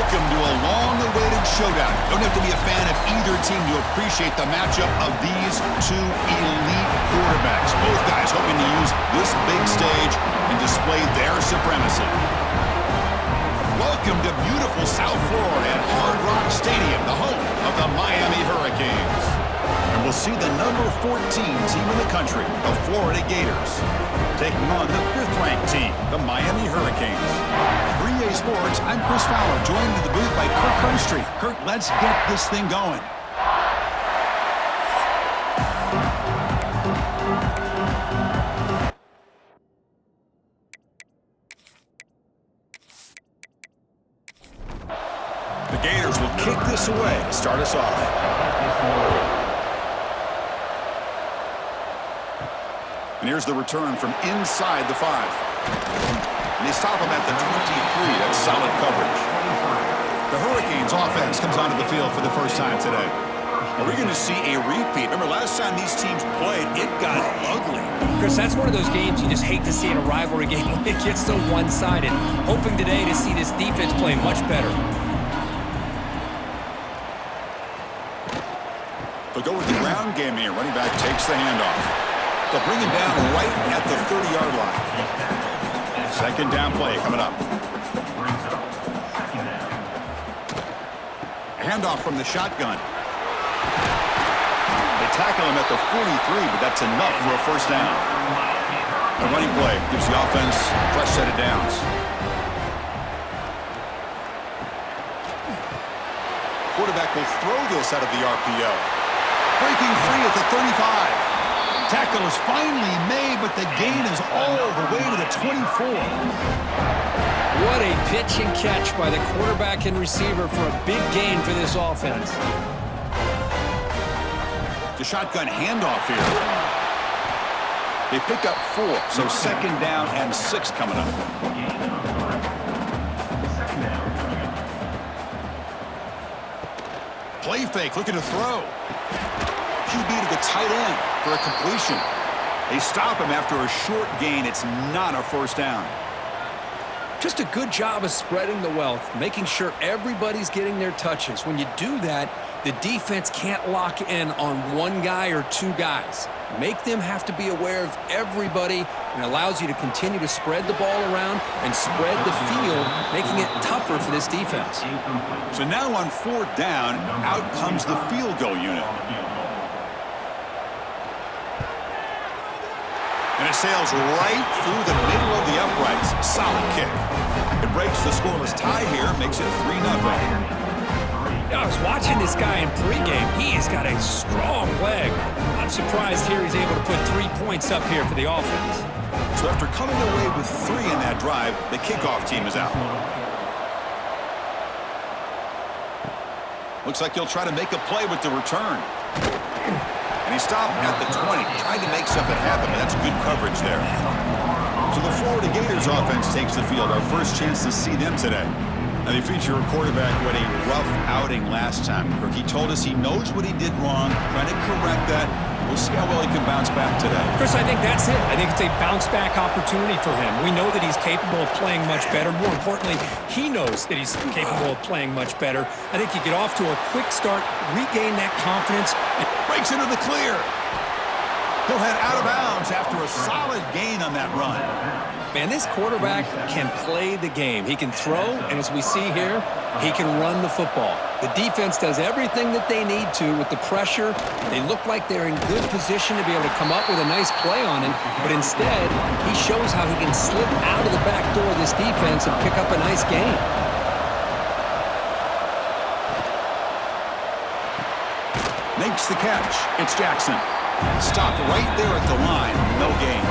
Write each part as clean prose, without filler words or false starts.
Welcome to a long-awaited showdown. Don't have to be a fan of either team to appreciate the matchup of these two elite quarterbacks. Both guys hoping to use this big stage and display their supremacy. Welcome to beautiful South Florida at Hard Rock Stadium, the home of the Miami Hurricanes. And we'll see the number 14 team in the country, the Florida Gators, taking on the 5th-ranked team, the Miami Hurricanes. For EA Sports, I'm Chris Fowler, joined in the booth by Kirk Hermstreet. Kirk, let's get this thing going. The Gators will kick this away to start us off. And here's the return from inside the 5. And they stop him at the 23. That's solid coverage. The Hurricanes offense comes onto the field for the first time today. Are we going to see a repeat? Remember, last time these teams played, it got ugly. Chris, that's one of those games you just hate to see in a rivalry game when it gets so one-sided. Hoping today to see this defense play much better. They'll go with the ground game here. Running back takes the handoff. They'll bring him down right at the 30-yard line. Second down play coming up. Handoff from the shotgun. They tackle him at the 43, but that's enough for a first down. The running play gives the offense a fresh set of downs. Quarterback will throw this out of the RPO. Breaking free at the 35. Tackle is finally made, but the gain is all the way to the 24. What a pitch and catch by the quarterback and receiver for a big gain for this offense. The shotgun handoff here. They pick up 4, so second down and 6 coming up. Play fake, looking to throw. QB to the tight end for a completion. They stop him after a short gain. It's not a first down. Just a good job of spreading the wealth, making sure everybody's getting their touches. When you do that, the defense can't lock in on one guy or two guys. Make them have to be aware of everybody, and allows you to continue to spread the ball around and spread the field, making it tougher for this defense. So now on 4th down, out comes the field goal unit. And it sails right through the middle of the uprights. Solid kick. It breaks the scoreless tie here, makes it 3-0. I was watching this guy in pregame. He has got a strong leg. I'm surprised here he's able to put 3 points up here for the offense. So after coming away with 3 in that drive, the kickoff team is out. Looks like he'll try to make a play with the return. And he stopped at the 20, trying to make something happen, but that's good coverage there. So the Florida Gators offense takes the field, our first chance to see them today. Now they feature a quarterback who had a rough outing last time. He told us he knows what he did wrong, trying to correct that. We'll see how well he can bounce back today. Chris, I think that's it. I think it's a bounce-back opportunity for him. We know that he's capable of playing much better. More importantly, he knows that he's capable of playing much better. I think you get off to a quick start, regain that confidence. Breaks into the clear. He'll head out of bounds after a solid gain on that run. Man, this quarterback can play the game. He can throw, and as we see here, he can run the football. The defense does everything that they need to with the pressure. They look like they're in good position to be able to come up with a nice play on him, but instead, he shows how he can slip out of the back door of this defense and pick up a nice gain. Makes the catch. It's Jackson. Stopped right there at the line. No gain.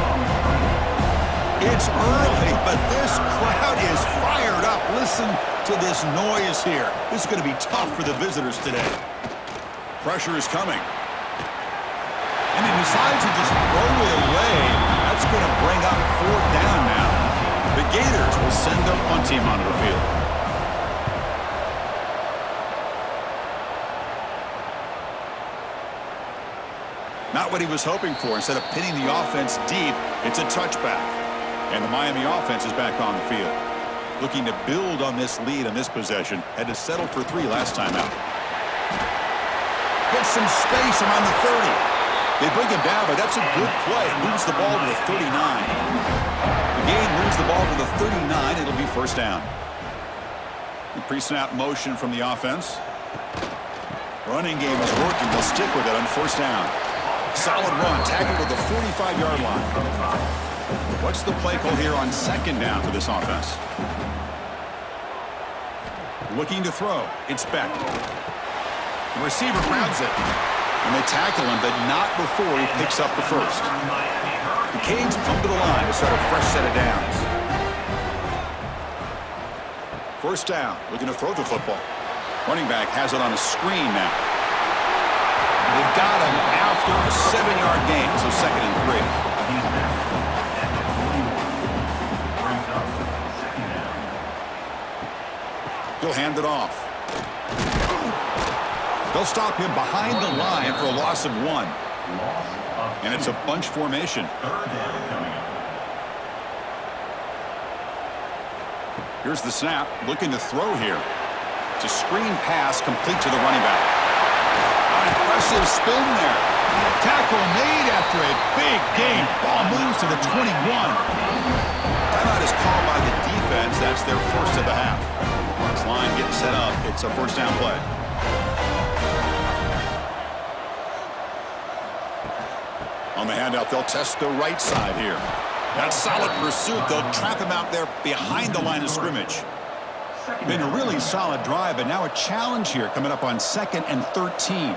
It's early, but this crowd is fired up. Listen to this noise here. This is going to be tough for the visitors today. Pressure is coming. And he decides to just throw it away. That's going to bring up 4th down now. The Gators will send their punt team onto the field. Not what he was hoping for. Instead of pinning the offense deep, it's a touchback. And the Miami offense is back on the field. Looking to build on this lead on this possession. Had to settle for 3 last time out. Gets some space around the 30. They bring him down, but that's a good play. Moves the ball to the 39. The gain moves the ball to the 39. It'll be first down. Pre-snap motion from the offense. Running game is working. They'll stick with it on first down. Solid run. Tackled at the 45-yard line. What's the play call here on second down for this offense? Looking to throw. It's Beck. The receiver grabs it. And they tackle him, but not before he picks up the first. The Canes come to the line to start a fresh set of downs. First down. Looking to throw the football. Running back has it on a screen now. They've got him after a 7-yard gain, so 2nd and 3. He'll hand it off. They'll stop him behind the line for a loss of 1. And it's a bunch formation. Here's the snap. Looking to throw here. It's a screen pass complete to the running back. An impressive spin there. Tackle made after a big gain. Ball moves to the 21. Timeout is called by the defense. That's their first of the half. This line getting set up. It's a first down play. On the handout, they'll test the right side here. That solid pursuit. They'll trap him out there behind the line of scrimmage. Been a really solid drive, but now a challenge here coming up on 2nd and 13.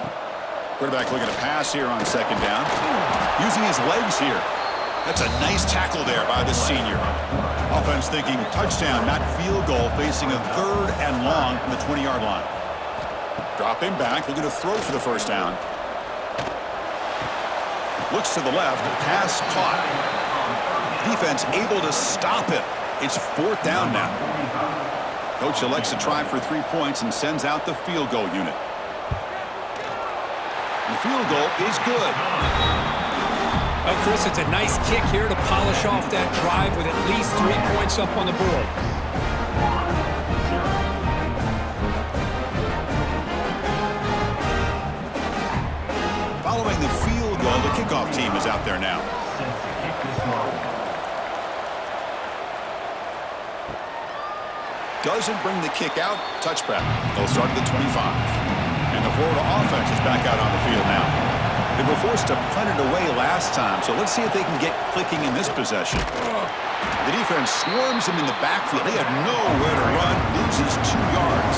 Quarterback looking to pass here on second down. Using his legs here. That's a nice tackle there by the senior. Offense thinking touchdown, not field goal, facing a 3rd and long from the 20-yard line. Dropping back, looking to throw for the first down. Looks to the left, pass caught. Defense able to stop it. It's 4th down now. Coach elects to try for 3 points and sends out the field goal unit. The field goal is good. Well, Chris, it's a nice kick here to polish off that drive with at least 3 points up on the board. Following the field goal, the kickoff team is out there now. Doesn't bring the kick out. Touchback. They'll start at the 25. And the Florida offense is back out on the field now. They were forced to punt it away last time, so let's see if they can get clicking in this possession. The defense swarms him in the backfield. They had nowhere to run. Loses 2 yards.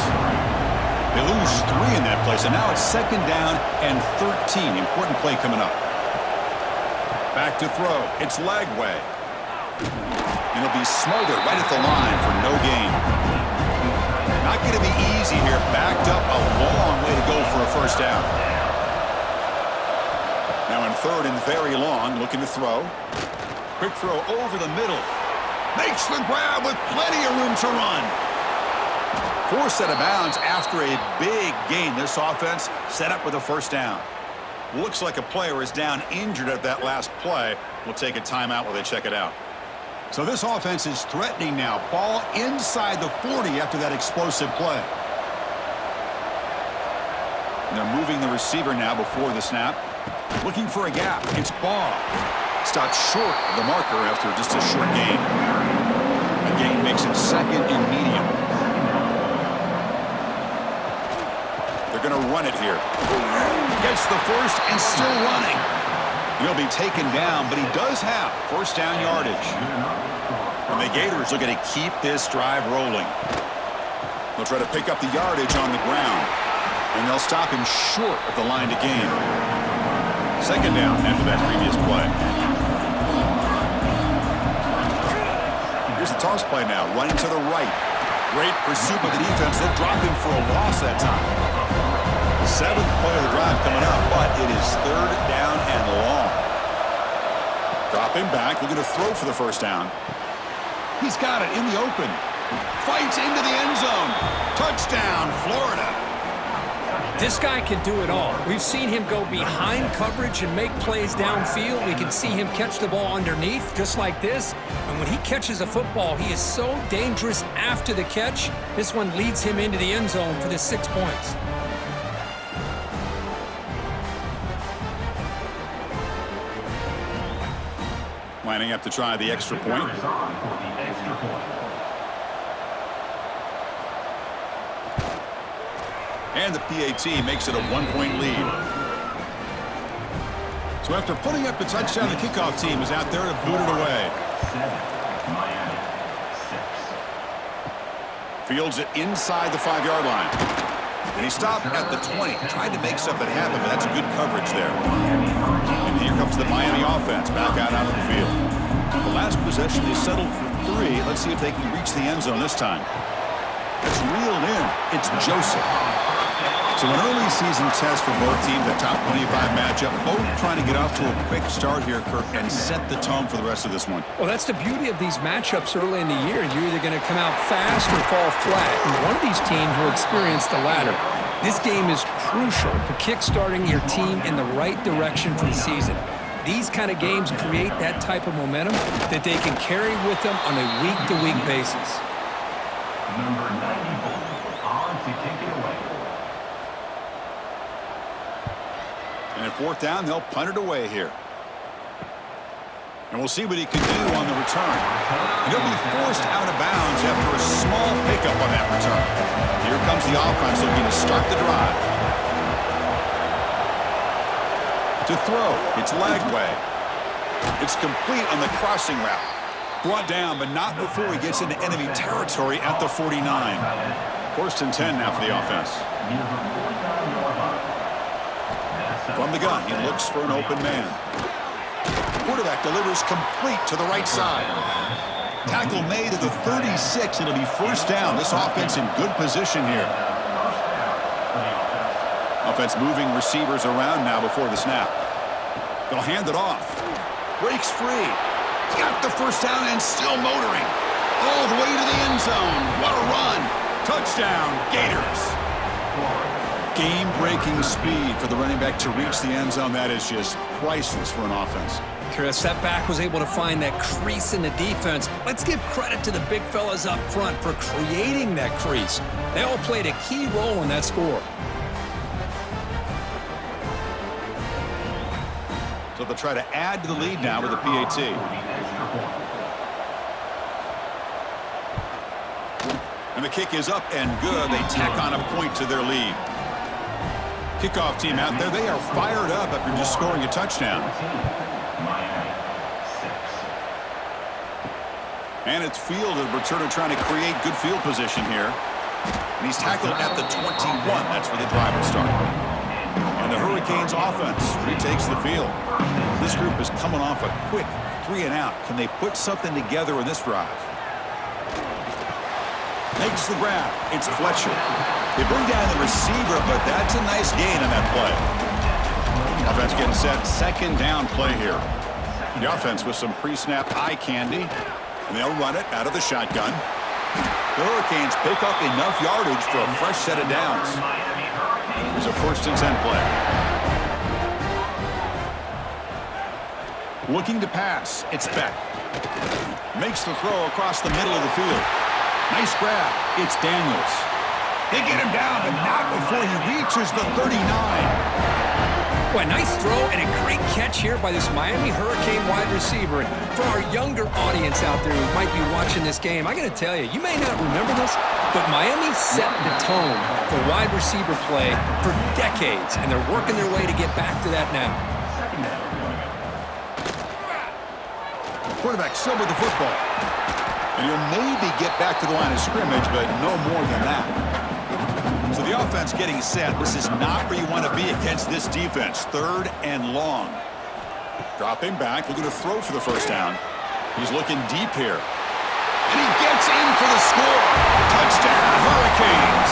They lose 3 in that play, so now it's 2nd down and 13. Important play coming up. Back to throw. It's Lagway. And it'll be smothered right at the line for no gain. Not going to be easy here. Backed up a long way to go for a first down. Now in 3rd and very long, looking to throw. Quick throw over the middle. Makes the grab with plenty of room to run. Forced out of bounds after a big gain. This offense set up with a first down. Looks like a player is down injured at that last play. We'll take a timeout while they check it out. So this offense is threatening now. Ball inside the 40 after that explosive play. And they're moving the receiver now before the snap. Looking for a gap. It's Ball. Stopped short of the marker after just a short gain. The gain makes it 2nd and medium. They're going to run it here. Gets the first and still running. He'll be taken down, but he does have first down yardage. And the Gators are going to keep this drive rolling. They'll try to pick up the yardage on the ground. And they'll stop him short of the line to gain. 2nd down after that previous play. Here's the toss play now, running to the right. Great pursuit by the defense. They'll drop him for a loss that time. 7th play of the drive coming up, but it is 3rd down and long. Dropping back, looking to throw for the first down. He's got it in the open. Fights into the end zone. Touchdown, Florida. This guy can do it all. We've seen him go behind coverage and make plays downfield. We can see him catch the ball underneath, just like this. And when he catches a football, he is so dangerous after the catch. This one leads him into the end zone for the 6 points. Lining up to try the extra point. And the PAT makes it a 1-point lead. So after putting up the touchdown, the kickoff team is out there to boot it away. Fields it inside the 5-yard line. And he stopped at the 20. Tried to make something happen, but that's good coverage there. And here comes the Miami offense back out onto the field. The last possession, they settled for 3. Let's see if they can reach the end zone this time. It's reeled in. It's Joseph. So an early season test for both teams, a top 25 matchup, both trying to get off to a quick start here, Kirk, and set the tone for the rest of this one. Well, that's the beauty of these matchups early in the year. You're either going to come out fast or fall flat. And one of these teams will experience the latter. This game is crucial for kick-starting your team in the right direction for the season. These kind of games create that type of momentum that they can carry with them on a week-to-week basis. Number 94 on to kick it away. And at 4th down, they'll punt it away here. And we'll see what he can do on the return. And he'll be forced out of bounds after a small pickup on that return. Here comes the offense looking to start the drive. To throw, it's Lagway. It's complete on the crossing route. Brought down, but not before he gets into enemy territory at the 49. 1st and 10 now for the offense. From the gun, he looks for an open man. Quarterback delivers complete to the right side. Tackle made at the 36. It'll be 1st down. This offense in good position here. Offense moving receivers around now before the snap. They'll hand it off. Breaks free. Got the 1st down and still motoring. All the way to the end zone. What a run. Touchdown, Gators. Game-breaking speed for the running back to reach the end zone. That is just priceless for an offense. Chris, that back was able to find that crease in the defense. Let's give credit to the big fellas up front for creating that crease. They all played a key role in that score. So they'll try to add to the lead now with the PAT. And the kick is up and good. They tack on a point to their lead. Kickoff team out there, they are fired up after just scoring a touchdown. And it's fielded. Returner trying to create good field position here. And he's tackled at the 21. That's where the drive will start. And the Hurricanes offense retakes the field. This group is coming off a quick 3-and-out. Can they put something together in this drive? Makes the grab. It's Fletcher. They bring down the receiver, but that's a nice gain on that play. Offense getting set. 2nd down play here. The offense with some pre-snap eye candy. And they'll run it out of the shotgun. The Hurricanes pick up enough yardage for a fresh set of downs. It's a 1st and 10 play. Looking to pass. It's Beck. Makes the throw across the middle of the field. Nice grab. It's Daniels. They get him down, but not before he reaches the 39. Boy, nice throw and a great catch here by this Miami Hurricane wide receiver. And for our younger audience out there who might be watching this game, I got to tell you, you may not remember this, but Miami set the tone for wide receiver play for decades, and they're working their way to get back to that now. Quarterback still with the football. And he'll maybe get back to the line of scrimmage, but no more than that. So the offense getting set. This is not where you want to be against this defense. 3rd and long. Dropping back, looking to throw for the 1st down. He's looking deep here. And he gets in for the score. Touchdown, Hurricanes.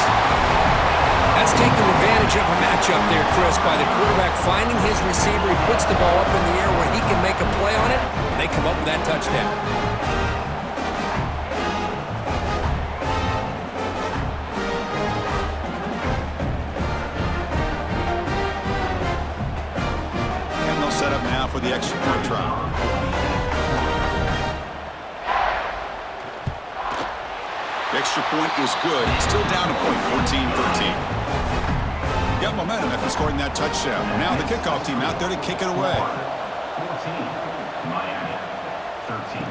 That's taking advantage of a matchup there, Chris, by the quarterback finding his receiver. He puts the ball up in the air where he can make a play on it, and they come up with that touchdown. the extra point try. The extra point is good. Still down a point, 14-13. Got momentum after scoring that touchdown. Now the kickoff team out there to kick it away. 14, Miami, 13.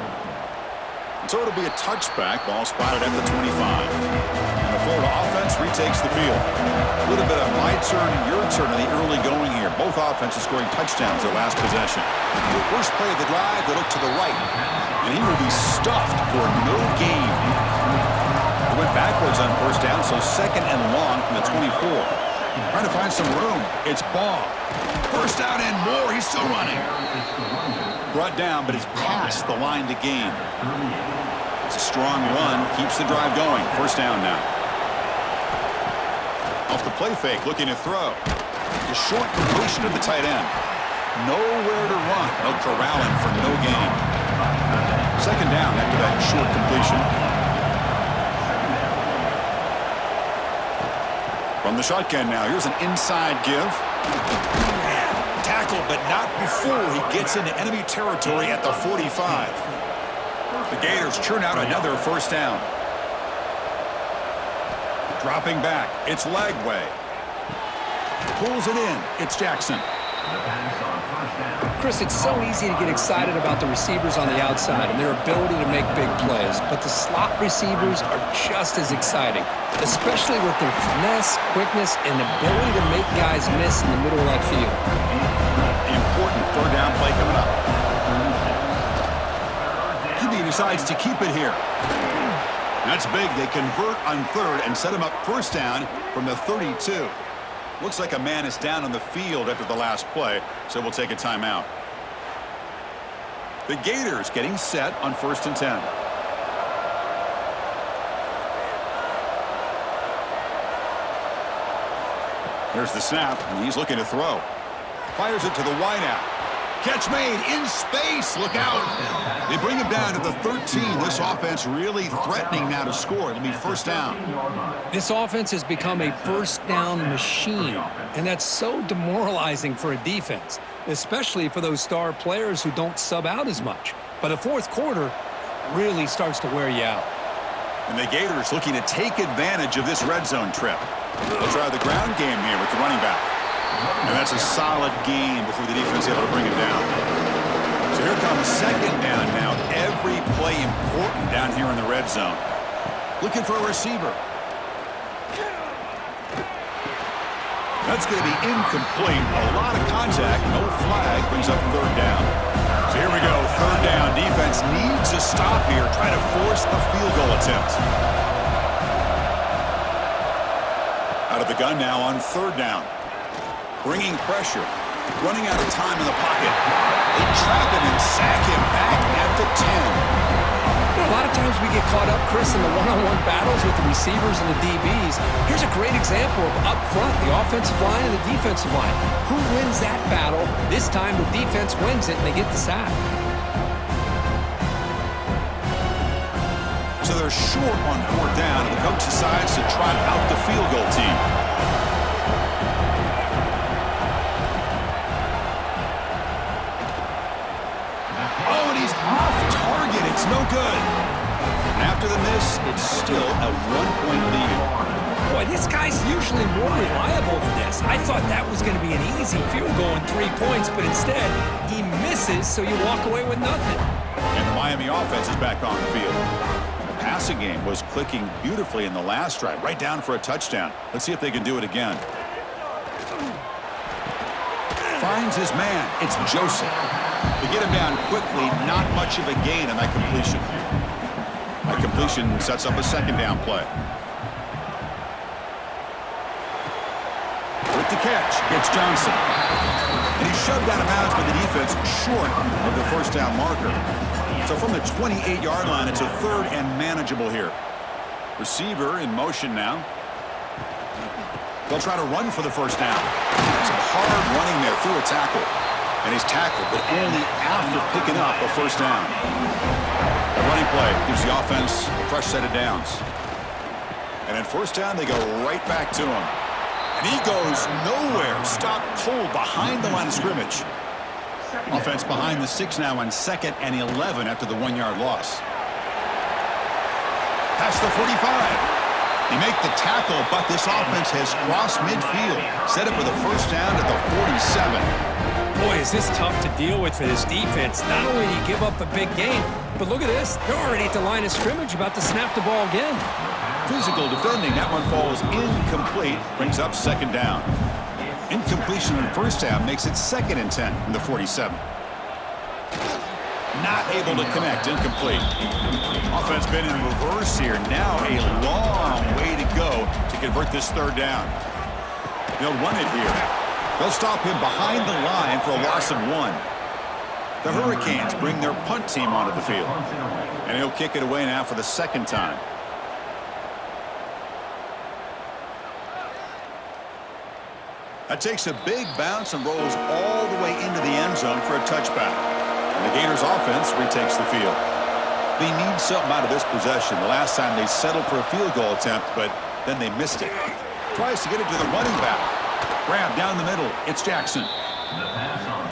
So it'll be a touchback. Ball spotted at the 25. And the Florida offense retakes the field. A little bit of my turn, your turn in the early going here. Both offenses scoring touchdowns their last possession. The first play of the drive, they look to the right. And he will be stuffed for no gain. He went backwards on first down, so second and long from the 24. Trying to find some room. It's Ball. First down and more. He's still running. Brought down, but it's past the line to gain. It's a strong run. Keeps the drive going. First down now. Off the play fake, looking to throw. The short completion of the tight end. Nowhere to run. They'll corral him for no gain. Second down after that short completion. From the shotgun now, here's an inside give. Tackled, but not before he gets into enemy territory at the 45. The Gators churn out another first down. Dropping back, it's Lagway. Pulls it in, it's Jackson. Chris, it's so easy to get excited about the receivers on the outside and their ability to make big plays, but the slot receivers are just as exciting, especially with their finesse, quickness, and ability to make guys miss in the middle of that field. Important third down play coming up. QB decides to keep it here. That's big. They convert on third and set him up first down from the 32. Looks like a man is down on the field after the last play, so we'll take a timeout. The Gators getting set on first and 10. There's the snap, and he's looking to throw. Fires it to the wideout. Catch made in space. Look out. They bring him down to the 13. This offense really threatening now to score. It'll be first down. This offense has become a first down machine, and that's so demoralizing for a defense, especially for those star players who don't sub out as much. But the fourth quarter really starts to wear you out. And the Gators looking to take advantage of this red zone trip. They'll try the ground game here with the running back. And that's a solid game before the defense is able to bring him down. So here comes second down now. Every play important down here in the red zone. Looking for a receiver. That's going to be incomplete. A lot of contact. No flag. Brings up third down. So here we go. Third down. Defense needs a stop here. Try to force a field goal attempt. Out of the gun now on third down. Bringing pressure. Running out of time in the pocket. They trap him and sack him back at the 10. A lot of times we get caught up, Chris, in the one-on-one battles with the receivers and the DBs. Here's a great example of up front, the offensive line and the defensive line. Who wins that battle? This time the defense wins it and they get the sack. So they're short on fourth down, and the coach decides to trot out the field goal team. Oh, and he's off target. It's no good. After the miss, it's still a 1-point lead. Boy, this guy's usually more reliable than this. I thought that was going to be an easy field goal in 3 points, but instead, he misses, so you walk away with nothing. And the Miami offense is back on the field. The passing game was clicking beautifully in the last drive, right down for a touchdown. Let's see if they can do it again. Finds his man. It's Joseph. They get him down quickly. Not much of a gain on that completion. That completion sets up a second down play. With the catch, it's Johnson. And he's shoved out of bounds by the defense short of the first down marker. So from the 28-yard line, it's a third and manageable here. Receiver in motion now. They'll try to run for the first down. Some hard running there through a tackle. And he's tackled, but only after picking up a first down. The running play gives the offense a fresh set of downs. And at first down, they go right back to him. And he goes nowhere. Stopped cold behind the line of scrimmage. Offense behind the 6 now on 2nd and 11 after the 1-yard loss. Past the 45. They make the tackle, but this offense has crossed midfield. Set up with a first down at the 47. Boy, is this tough to deal with for this defense. Not only do you give up a big gain, but look at this. They're already at the line of scrimmage, about to snap the ball again. Physical defending. That one falls incomplete. Brings up 2nd down. Incompletion in the first half makes it 2nd and 10 from the 47. Not able to connect. Incomplete. Offense been in reverse here. Now a long way to go to convert this 3rd down. They'll run it here. They'll stop him behind the line for a loss of 1. The Hurricanes bring their punt team onto the field. And he'll kick it away now for the 2nd time. That takes a big bounce and rolls all the way into the end zone for a touchback. And the Gators offense retakes the field. They need something out of this possession. The last time they settled for a field goal attempt, but then they missed it. Tries to get it to the running back. Grab down the middle. It's Jackson.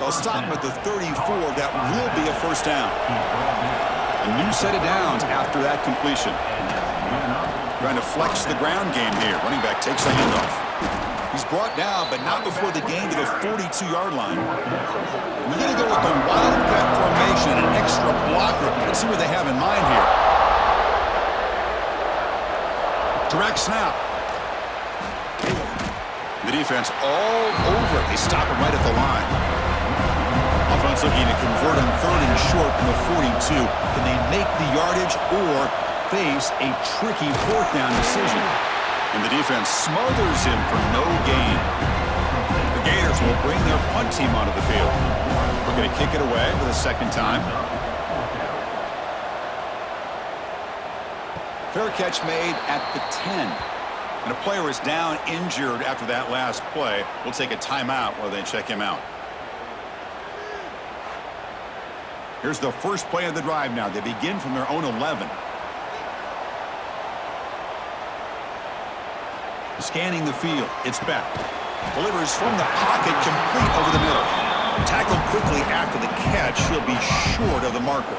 They'll stop him at the 34. That will be a first down. A new set of downs after that completion. Trying to flex the ground game here. Running back takes a handoff. He's brought down, but not before the gain to the 42-yard line. We're going to go with the wildcat formation, an extra blocker. Let's see what they have in mind here. Direct snap. The defense all over it. They stop him right at the line. Offense looking to convert on 3rd and short from the 42. Can they make the yardage or face a tricky 4th down decision? And the defense smothers him for no gain. The Gators will bring their punt team onto the field. We're going to kick it away for the 2nd time. Fair catch made at the 10. And a player is down injured after that last play. We'll take a timeout while they check him out. Here's the first play of the drive now. They begin from their own 11. Scanning the field. It's Beck. Delivers from the pocket, complete over the middle. Tackled quickly after the catch. He'll be short of the marker.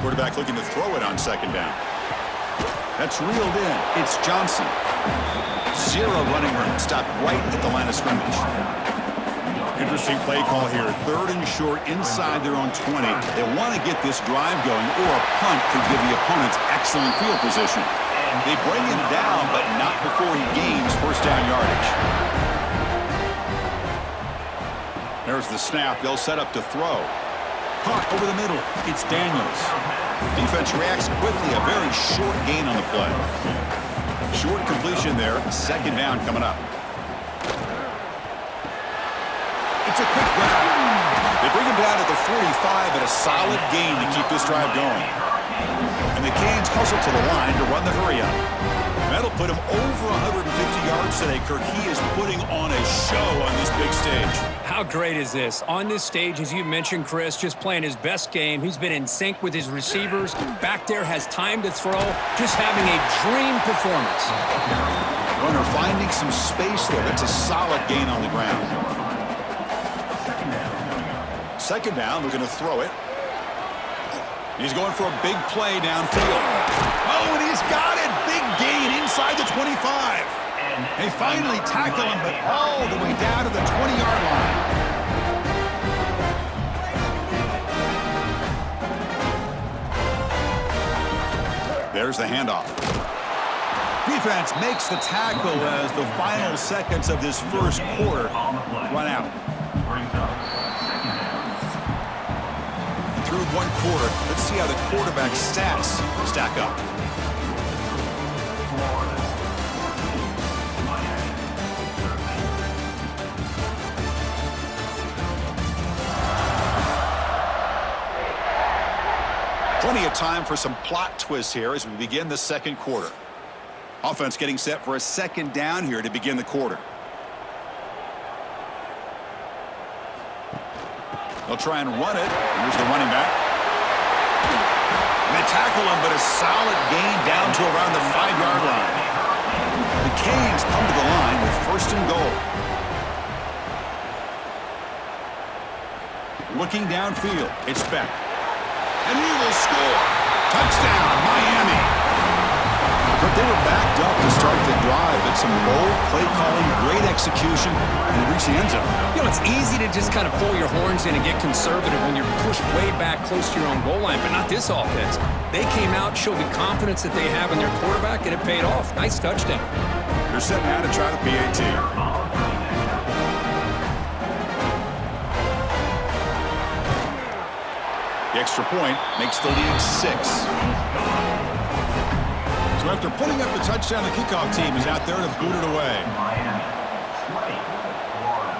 Quarterback looking to throw it on 2nd down. That's reeled in. It's Johnson. 0 running room. Stopped right at the line of scrimmage. Interesting play call here. 3rd and short inside their own 20. They want to get this drive going, or a punt could give the opponents excellent field position. They bring him down, but not before he gains first down yardage. There's the snap. They'll set up to throw. Caught over the middle. It's Daniels. Defense reacts quickly. A very short gain on the play. Short completion there. 2nd down coming up. It's a quick grab. They bring him down to the 45, but a solid gain to keep this drive going. And the Canes hustle to the line to run the hurry up. That'll put him over 150 yards today, Kirk. He is putting on a show on this big stage. How great is this? On this stage, as you mentioned, Chris, just playing his best game. He's been in sync with his receivers. Back there, has time to throw. Just having a dream performance. Runner finding some space there. That's a solid gain on the ground. 2nd down, looking to throw it. He's going for a big play downfield. Oh, and he's got it. Big gain inside the 25. They finally tackle him, but all the way down to the 20-yard line. There's the handoff. Defense makes the tackle as the final seconds of this first quarter run out. Through 1 quarter, let's see how the quarterback stats stack up. Plenty of time for some plot twists here as we begin the 2nd quarter. Offense getting set for a 2nd down here to begin the quarter. They'll try and run it. Here's the running back. And they tackle him, but a solid gain down to around the 5-yard line. The Canes come to the line with first and goal. Looking downfield, it's Beck. And he will score. Touchdown, Miami. But they were backed up to start the drive, but some bold play calling, great execution, and they reached the end zone. You know, it's easy to just kind of pull your horns in and get conservative when you're pushed way back close to your own goal line, but not this offense. They came out, showed the confidence that they have in their quarterback, and it paid off. Nice touchdown. They're set now to try the PAT. The extra point makes the lead 6. So after putting up the touchdown, the kickoff team is out there to boot it away. Miami 20, Florida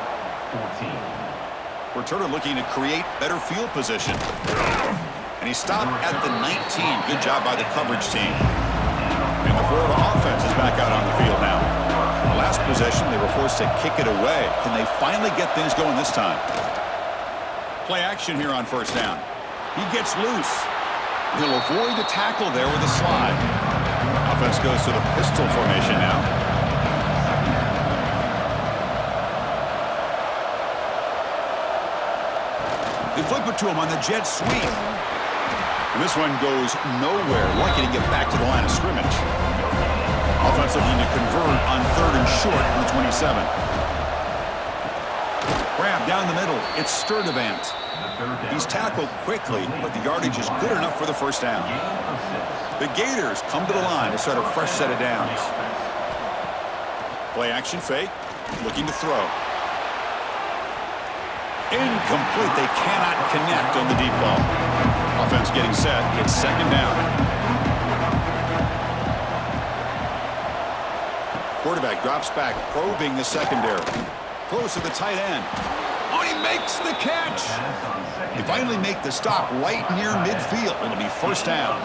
14. Returner looking to create better field position. And he stopped at the 19. Good job by the coverage team. And the Florida offense is back out on the field now. The last possession, they were forced to kick it away. Can they finally get things going this time? Play action here on first down. He gets loose. He'll avoid the tackle there with a slide. Offense goes to the pistol formation now. They flip it to him on the jet sweep. And this one goes nowhere. Lucky to get back to the line of scrimmage. Offense looking to convert on 3rd and short from the 27. Grab down the middle. It's Sturdivant. He's tackled quickly, but the yardage is good enough for the first down. The Gators come to the line to start a fresh set of downs. Play action fake. Looking to throw. Incomplete. They cannot connect on the deep ball. Offense getting set. It's second down. Quarterback drops back, probing the secondary. Throws to the tight end. Oh, he makes the catch. They finally make the stop right near midfield. It'll be first down.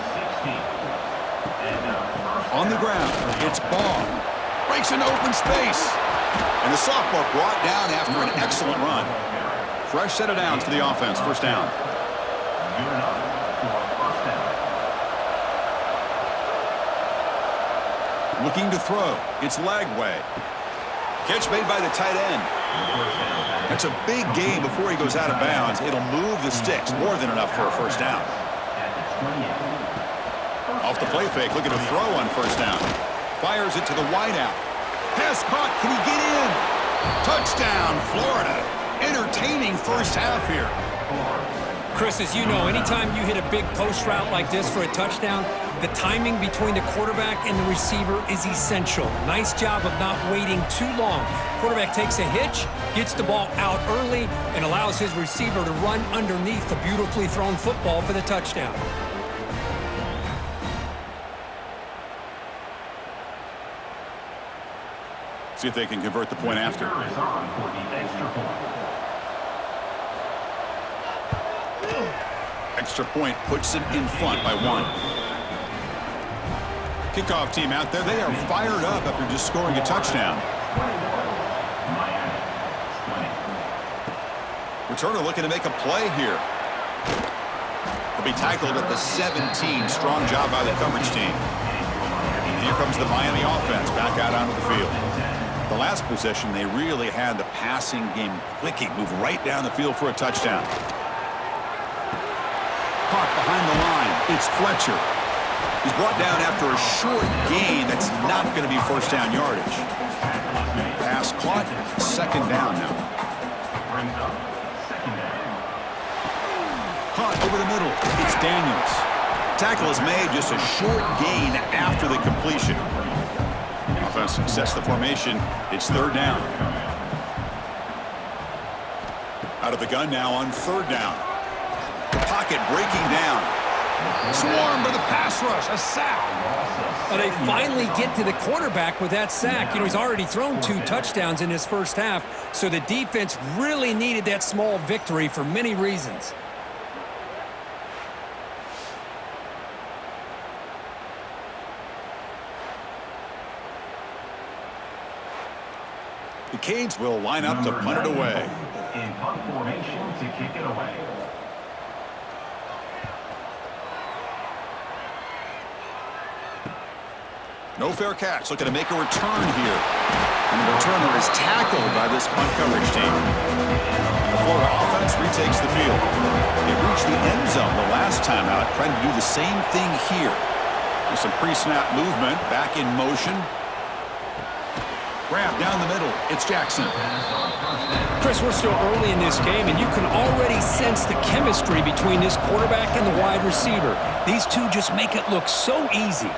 On the ground, it's Ball. Breaks into open space. And the sophomore brought down after an excellent run. Fresh set of downs for the offense. First down. Looking to throw. It's Lagway. Catch made by the tight end. That's a big gain before he goes out of bounds. It'll move the sticks. More than enough for a first down. Off the play fake. Looking to throw on first down. Fires it to the wideout. Pass caught. Can he get in? Touchdown, Florida. Entertaining first half here. Chris, as you know, anytime you hit a big post route like this for a touchdown, the timing between the quarterback and the receiver is essential. Nice job of not waiting too long. Quarterback takes a hitch, gets the ball out early, and allows his receiver to run underneath the beautifully thrown football for the touchdown. See if they can convert the point after. Extra point puts it in front by 1. Kickoff team out there. They are fired up after just scoring a touchdown. Returner looking to make a play here. He'll be tackled at the 17. Strong job by the coverage team. And here comes the Miami offense back out onto the field. The last possession, they really had the passing game clicking. Move right down the field for a touchdown. Caught behind the line. It's Fletcher. He's brought down after a short gain. That's not going to be first down yardage. Pass caught. Second down now. Caught over the middle. It's Daniels. Tackle is made, just a short gain after the completion. Offense sets the formation. It's third down. Out of the gun now on third down. Pocket breaking down. Swarmed by the pass rush. A sack. Well, they finally get to the quarterback with that sack. You know, he's already thrown 2 touchdowns in his first half, so the defense really needed that small victory for many reasons. The Canes will line up to punt it away. In punt formation to kick it away. No fair catch. Looking to make a return here. And the returner is tackled by this punt coverage team. The Florida offense retakes the field. It reached the end zone the last time out, trying to do the same thing here. With some pre-snap movement, back in motion. Grab down the middle. It's Jackson. Chris, we're still early in this game, and you can already sense the chemistry between this quarterback and the wide receiver. These two just make it look so easy.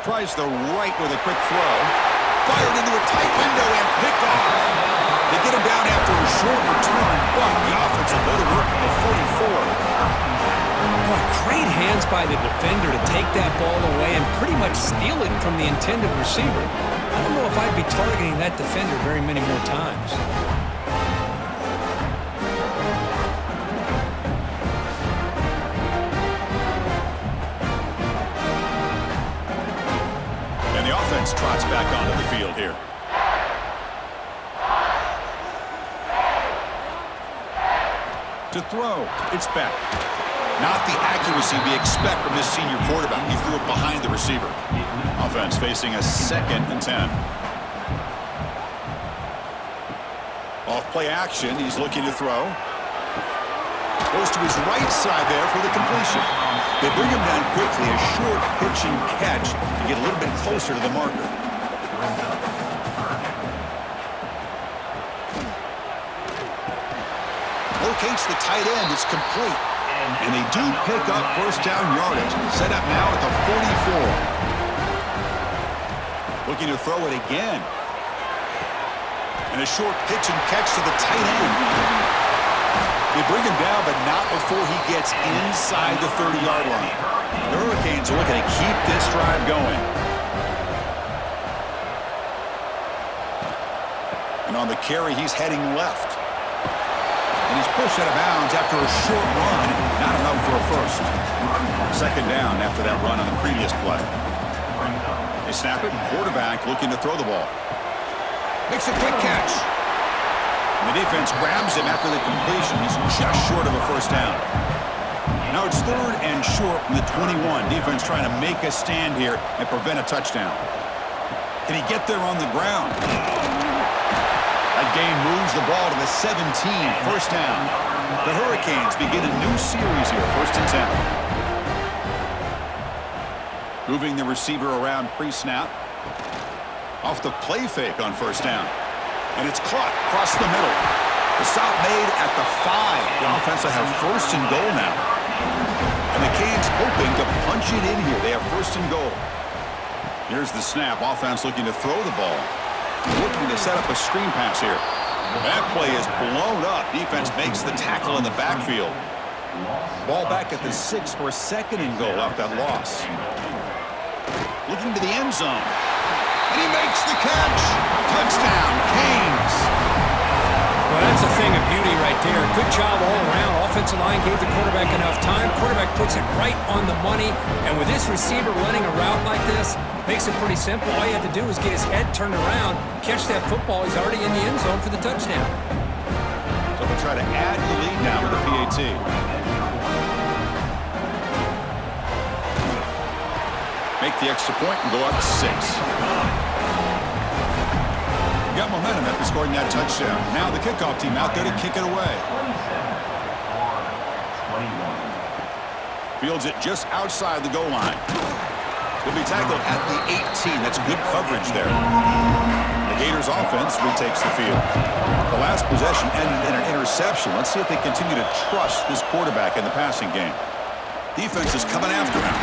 Tries the right with a quick throw. Fired into a tight window and picked off. They get him down after a short return, but the offense will go to work at the 44. Boy, great hands by the defender to take that ball away and pretty much steal it from the intended receiver. I don't know if I'd be targeting that defender very many more times. And the offense trots back onto the field here. To throw, it's back. Not the accuracy we expect from this senior quarterback. He threw it behind the receiver. Offense facing a 2nd and 10. Off play action, he's looking to throw. Goes to his right side there for the completion. They bring him down quickly, a short pitch and catch to get a little bit closer to the marker. Locates the tight end, it's complete. And they do pick up first down yardage. Set up now at the 44. Looking to throw it again. And a short pitch and catch to the tight end. They bring him down, but not before he gets inside the 30-yard line. The Hurricanes are looking to keep this drive going. And on the carry, he's heading left. And he's pushed out of bounds after a short run. Not enough for a first. 2nd down after that run on the previous play. They snap it, and quarterback looking to throw the ball. Makes a quick catch. And the defense grabs him after the completion. He's just short of a first down. Now it's 3rd and short from the 21. Defense trying to make a stand here and prevent a touchdown. Can he get there on the ground? That gain moves the ball to the 17. First down. The Hurricanes begin a new series here. 1st and 10. Moving the receiver around pre-snap. Off the play fake on first down. And it's caught across the middle. The stop made at the 5. The offense will have 1st and goal now. And the Canes hoping to punch it in here. They have 1st and goal. Here's the snap. Offense looking to throw the ball. Looking to set up a screen pass here. That play is blown up. Defense makes the tackle in the backfield. Ball back at the 6 for a 2nd and goal off that loss. Looking to the end zone. And he makes the catch. Touchdown, Canes. Well, that's a thing of beauty right there. Good job all around. Offensive line gave the quarterback enough time. Quarterback puts it right on the money. And with this receiver running a route like this, makes it pretty simple. All you have to do is get his head turned around, catch that football. He's already in the end zone for the touchdown. So they'll try to add the lead now with the PAT. Make the extra point and go up 6. Got momentum after scoring that touchdown. Now the kickoff team out there to kick it away. Fields it just outside the goal line. Will be tackled at the 18. That's good coverage there. The Gators offense retakes the field. The last possession ended in an interception. Let's see if they continue to trust this quarterback in the passing game. Defense is coming after him.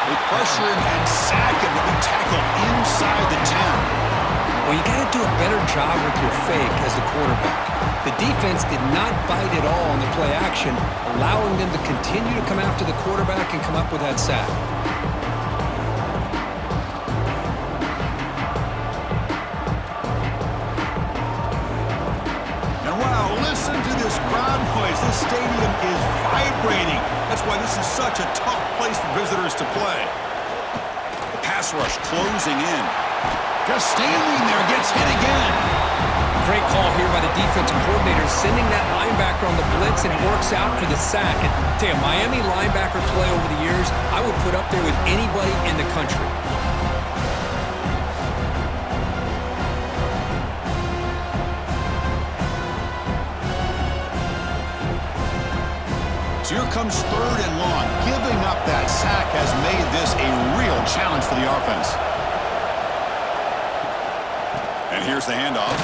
They pressure him and sack him to be tackled inside the 10. Well, you got to do a better job with your fake as the quarterback. The defense did not bite at all on the play action, allowing them to continue to come after the quarterback and come up with that sack. And wow, listen to this crowd noise. This stadium is vibrating. That's why this is such a tough place for visitors to play. The pass rush closing in. Just standing there, gets hit again. Great call here by the defensive coordinator, sending that linebacker on the blitz, and it works out for the sack. And tell you, Miami linebacker play over the years, I would put up there with anybody in the country. has made this a real challenge for the offense. And here's the handoff.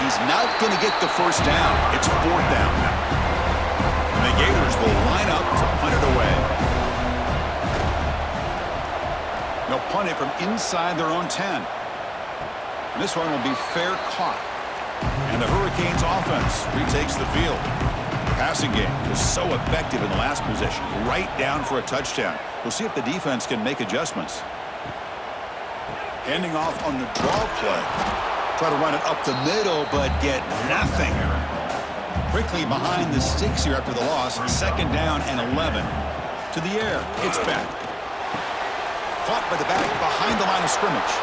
He's not going to get the first down. It's fourth down now. And the Gators will line up to punt it away. They'll punt it from inside their own 10. And this one will be fair caught. And the Hurricanes offense retakes the field. The passing game was so effective in the last possession, right down for a touchdown. We'll see if the defense can make adjustments. Handing off on the draw play. Try to run it up the middle, but get nothing. Quickly behind the sticks here after the loss. Second down and 11. To the air. It's back. Caught by the back behind the line of scrimmage.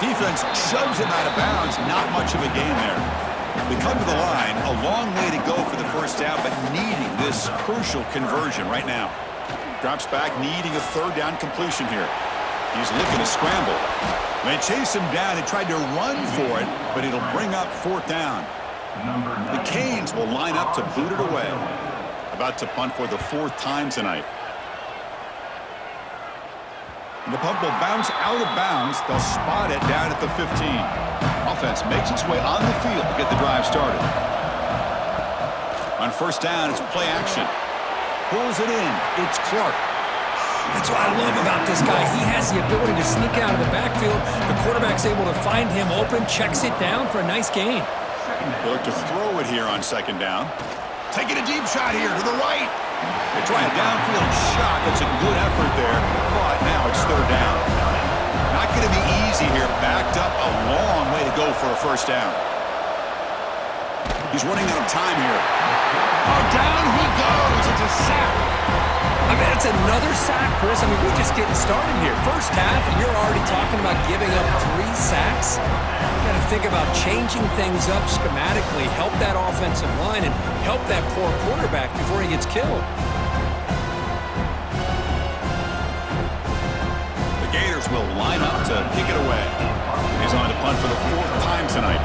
Defense shoves him out of bounds. Not much of a gain there. They come to the line. A long way to go for the first down, but needing this crucial conversion right now. Drops back, needing a third down completion here. He's looking to scramble. They chase him down and tried to run for it, but it'll bring up fourth down. The Canes will line up to boot it away. About to punt for the fourth time tonight. And the punt will bounce out of bounds. They'll spot it down at the 15. Offense makes its way on the field to get the drive started. On first down, it's play action. Pulls it in. It's Clark. That's what I love about this guy. He has the ability to sneak out of the backfield. The quarterback's able to find him open, checks it down for a nice gain. They look to throw it here on second down. Taking a deep shot here to the right. They try a downfield shot. That's a good effort there, but now it's third down. Not going to be easy here. Backed up a long way to go for a first down. He's running out of time here. Oh, down he goes. It's a sack. I mean, it's another sack, Chris. I mean, we're just getting started here. First half, and you're already talking about giving up 3 sacks. You got to think about changing things up schematically, help that offensive line, and help that poor quarterback before he gets killed. The Gators will line up to kick it away. He's on to punt for the fourth time tonight.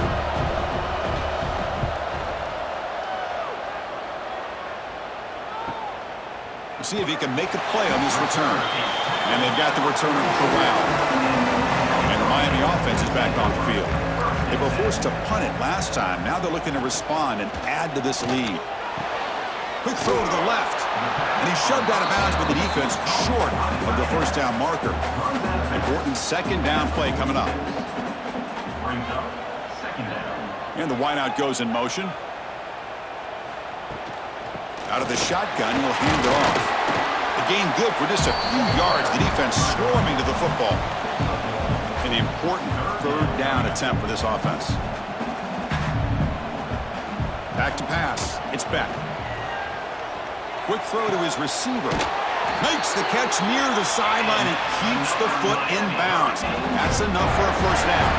See if he can make a play on this return. And they've got the returner corralled. And the Miami offense is back on the field. They were forced to punt it last time. Now they're looking to respond and add to this lead. Quick throw to the left. And he's shoved out of bounds with the defense short of the first down marker. Important second down play coming up. And the wideout goes in motion. Out of the shotgun, he'll hand it off. The gain good for just a few yards. The defense swarming to the football. An important third down attempt for this offense. Back to pass. It's back. Quick throw to his receiver. Makes the catch near the sideline and keeps the foot in bounds. That's enough for a first down.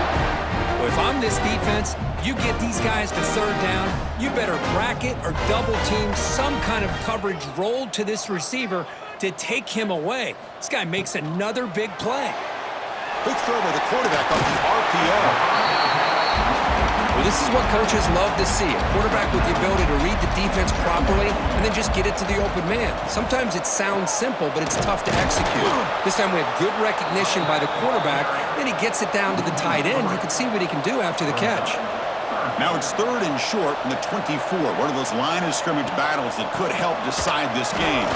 If I'm this defense, you get these guys to third down, you better bracket or double team some kind of coverage rolled to this receiver to take him away. This guy makes another big play. Quick throw by the quarterback off the RPO. Well, this is what coaches love to see. A quarterback with the ability to read the defense properly and then just get it to the open man. Sometimes it sounds simple, but it's tough to execute. This time we have good recognition by the quarterback, then he gets it down to the tight end. You can see what he can do after the catch. Now it's third and short from the 24. One of those line of scrimmage battles that could help decide this game.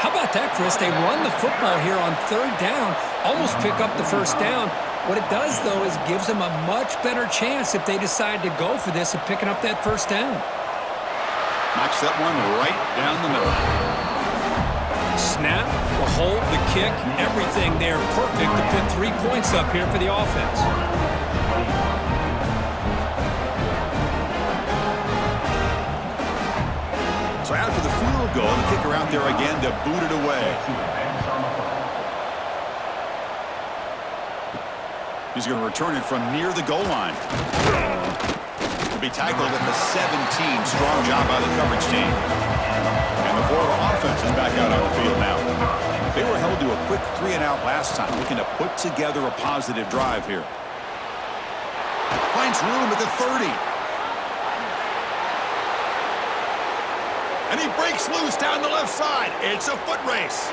How about that, Chris? They run the football here on third down, almost pick up the first down. What it does, though, is gives them a much better chance if they decide to go for this of picking up that first down. Knocks that one right down the middle. Snap, the hold, the kick, everything there perfect to put 3 points up here for the offense. So after the field goal, the kicker out there again to boot it away. He's going to return it from near the goal line. To be tackled at the 17. Strong job by the coverage team. And the Florida offense is back out on the field now. They were held to a quick 3-and-out last time, looking to put together a positive drive here. Finds room at the 30. And he breaks loose down the left side. It's a foot race.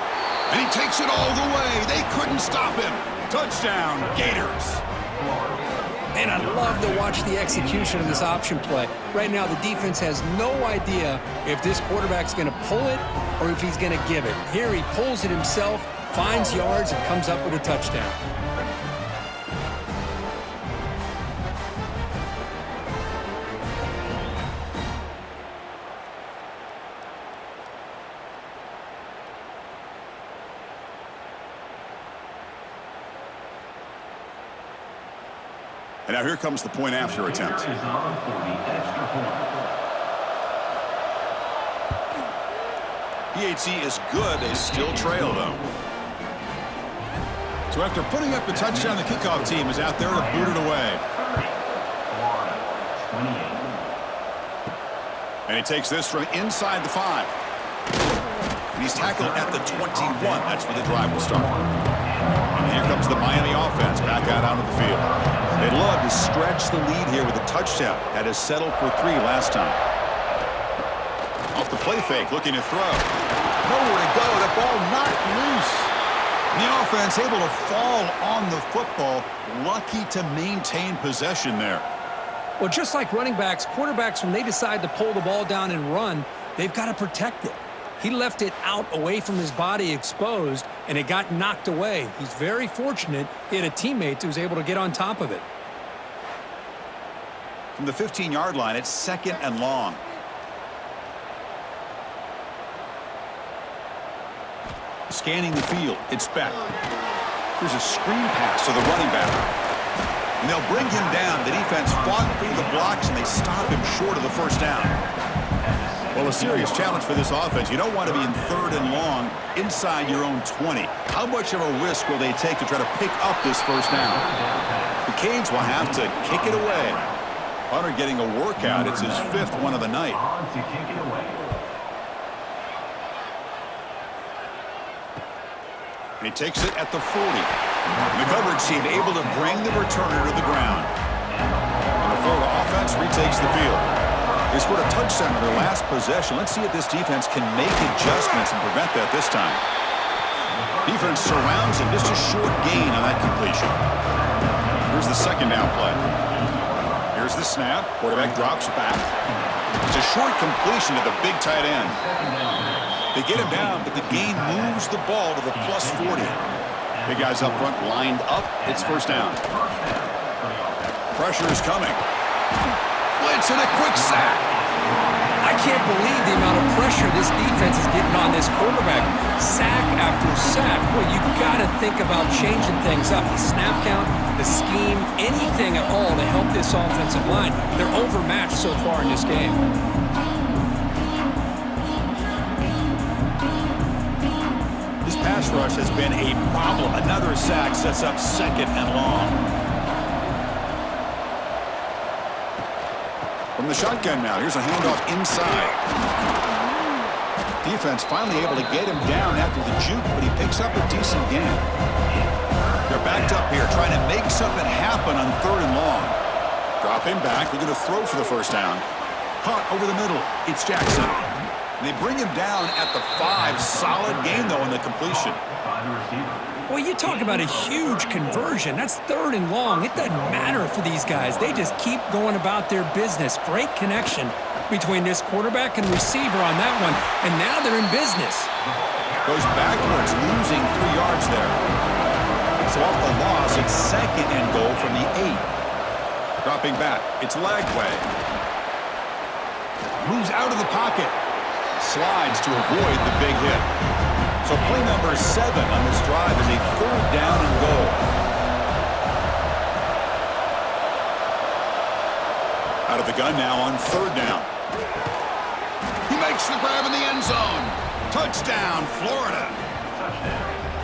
And he takes it all the way. They couldn't stop him. Touchdown, Gators. And I love to watch the execution of this option play. Right now, the defense has no idea if this quarterback's going to pull it or if he's going to give it. Here he pulls it himself, finds yards, and comes up with a touchdown. And now here comes the point after attempt. Is on for the extra point. PHC is good. They still trail, though. So after putting up the touchdown, the kickoff team is out there to boot it away. 30. Florida, 28. And he takes this from inside the 5. And he's tackled at the 21. That's where the drive will start. And here comes the Miami offense back out onto the field. They'd love to stretch the lead here with a touchdown. That is settled for 3 last time. Off the play fake, looking to throw. Nowhere to go. The ball knocked loose. And the offense able to fall on the football. Lucky to maintain possession there. Well, just like running backs, quarterbacks, when they decide to pull the ball down and run, they've got to protect it. He left it out away from his body exposed, and it got knocked away. He's very fortunate he had a teammate who was able to get on top of it. From the 15-yard line, it's 2nd and long. Scanning the field, it's back. There's a screen pass to the running back. And they'll bring him down. The defense fought through the blocks, and they stop him short of the first down. Well, a serious challenge for this offense. You don't want to be in 3rd and long inside your own 20. How much of a risk will they take to try to pick up this first down? The Canes will have to kick it away. Hunter getting a workout. It's his 5th one of the night. On to kick it away. And he takes it at the 40. And the coverage team able to bring the returner to the ground. And the Florida offense retakes the field. They scored a touchdown on their last possession. Let's see if this defense can make adjustments and prevent that this time. Defense surrounds him. Just a short gain on that completion. Here's the 2nd down play. Here's the snap. Quarterback drops back. It's a short completion to the big tight end. They get him down, but the gain moves the ball to the +40. Big guys up front lined up. It's first down. Pressure is coming. Blitz and a quick sack. I can't believe the amount of pressure this defense is getting on this quarterback. Sack after sack. Well, you got to think about changing things up. The snap count, the scheme, anything at all to help this offensive line. They're overmatched so far in this game. This pass rush has been a problem. Another sack sets up 2nd and long. From the shotgun now, here's a handoff inside. Defense finally able to get him down after the juke, but he picks up a decent gain. They're backed up here, trying to make something happen on 3rd and long. Drop him back, they're going to throw for the first down. Caught over the middle, it's Jackson. And they bring him down at the 5. Solid gain, though, in the completion. Well, you talk about a huge conversion. That's 3rd and long. It doesn't matter for these guys. They just keep going about their business. Great connection between this quarterback and receiver on that one. And now they're in business. Goes backwards, losing 3 yards there. So off the loss, it's 2nd and goal from the 8. Dropping back, it's Lagway. Moves out of the pocket. Slides to avoid the big hit. So play number 7 on this drive is a 3rd down and goal. Out of the gun now on 3rd down. He makes the grab in the end zone. Touchdown, Florida.